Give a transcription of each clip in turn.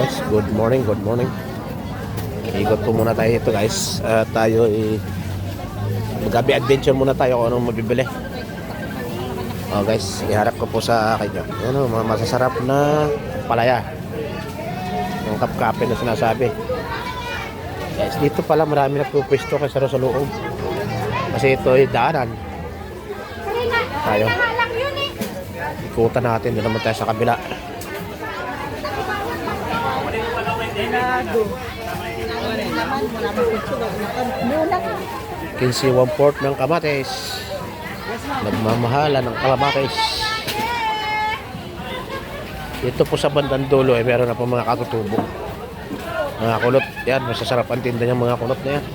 guys, good morning, good morning. Ikot po muna tayo ito guys. Tayo mag-gabi adventure muna tayo kung anong mabibili. Guys, iharap ko po sa akin nyo. Yan mga masasarap na palaya. Yung kapkape na sinasabi. Guys, dito pala marami nagpupwesto kasi sa loob. Kasi ito ay daanan. Tayo. Ikutan natin, doon naman tayo sa kabila. Kinsi 1/4 ng kamatis. Nagmamahala ng kamatis. Dito po sa bandang dulo meron na po mga katutubong. Mga kulot. Yan, masasarap ang tinda ng mga kulot na yan.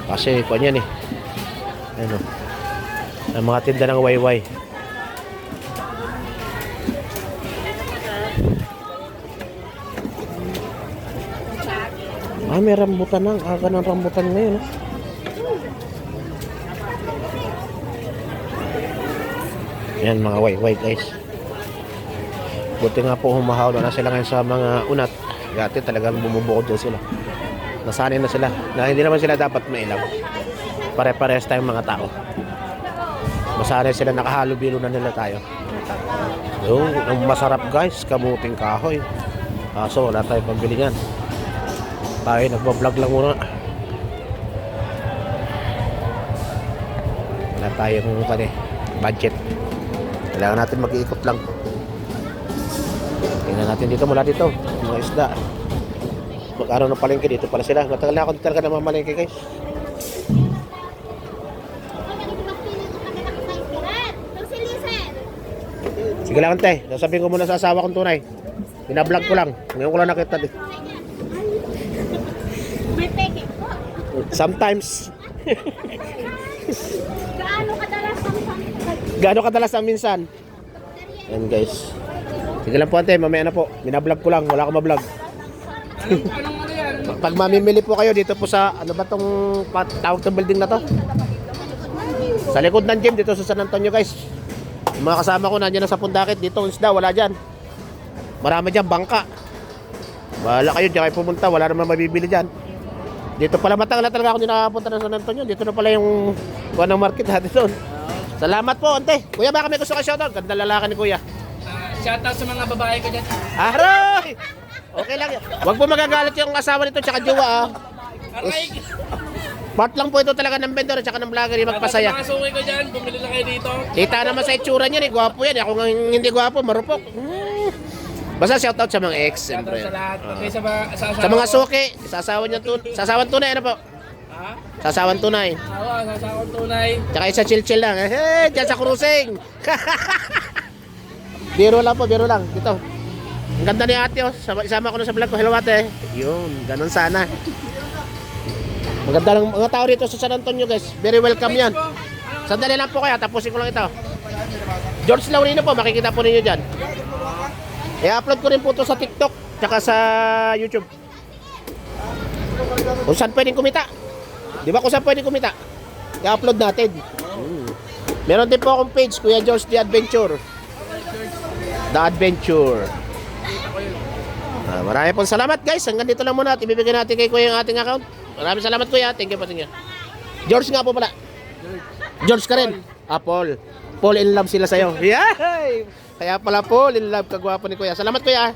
Kasi kung yan ano, ang mga tinda ng wayway. May rambutan ng aga ng rambutan ngayon. Yan mga wayway guys. Buti nga po humahaw na sila ngayon sa mga unat. Dati talagang bumubukod dyan sila. Nasanay na sila na hindi naman sila dapat mailaw. Pare-parehas tayong mga tao. Masanay sila, nakahalubilo na nila tayo. Yung ang masarap guys, kamuting kahoy. Kaso wala tayong pambili yan. Tayo nagbablog lang muna. Wala tayong budget. Kailangan natin mag-iikot lang. Tingnan natin dito, mula dito mga isda. Mag-araw ng palengke, dito pala sila. Matagal na ako talaga na mamalengke guys. Sige lang ante, sasabihin ko muna sa asawa kong tunay. Binablog ko lang, ngayon ko lang nakita dito. Sometimes. Gaano kadalas ang minsan? Yan guys. Sige lang po ante, mamaya na po. Binablog ko lang, wala akong mablog. Pag mamimili po kayo dito po sa ano ba tong tawag ng building na to? Sa likod ng gym dito sa San Antonio guys. Yung mga kasama ko nandiyan na sa Pundakit, dito isda wala diyan. Marami diyan bangka. Wala kayo diyan kayo pumunta, wala naman mabibili diyan. Dito pala matagal na talaga ako din nakapunta ng San Antonio. Dito na pala yung kuwanang market natin doon. Salamat po, ante. Kuya, baka may gusto ka shoutout? Ganda lalaki ni kuya. Shoutout sa mga babae ko dyan. Aray! Okay lang yan. Huwag po magagalit yung asawa nito tsaka jowa. Aray! Part lang po ito talaga ng vendor tsaka ng vlogger yung magpasaya. Sa mga suki ko dyan, bumili na kayo dito. Kita naman sa itsura niya, gwapo yan. Ako nga hindi gwapo, marupok. Basta shoutout sa mga ex. Shoutout sa lahat. Okay, Sa mga suki, sasawan tunay, ano po? Ha? Sasawan tunay. Sasawang tunay. Tsaka isa chill lang. Diyan sa cruising. Biro lang po, biro lang. Dito. Ang ganda ni ate, oh. Isama ko na sa vlog ko. Hello ate. Yun, ganun sana. Maganda lang mga tao dito sa San Antonio guys. Very welcome yan. Sandali lang po kaya, tapusin ko lang ito. George Laurino po, makikita po ninyo dyan. I-upload ko rin po ito sa TikTok tsaka sa YouTube. Kung saan pwedeng kumita. Di ba kung saan pwedeng kumita? I-upload natin. Meron din po akong page, Kuya George The Adventure. The Adventure. Maraming pong salamat guys. Hanggang dito lang muna at ibibigay natin kay Kuya yung ating account. Maraming salamat Kuya. Thank you po. George nga po pala. George ka rin. Paul. Paul in love sila sa'yo. Yeah! Kaya pala Paul in love. Kagwapo ni Kuya. Salamat Kuya.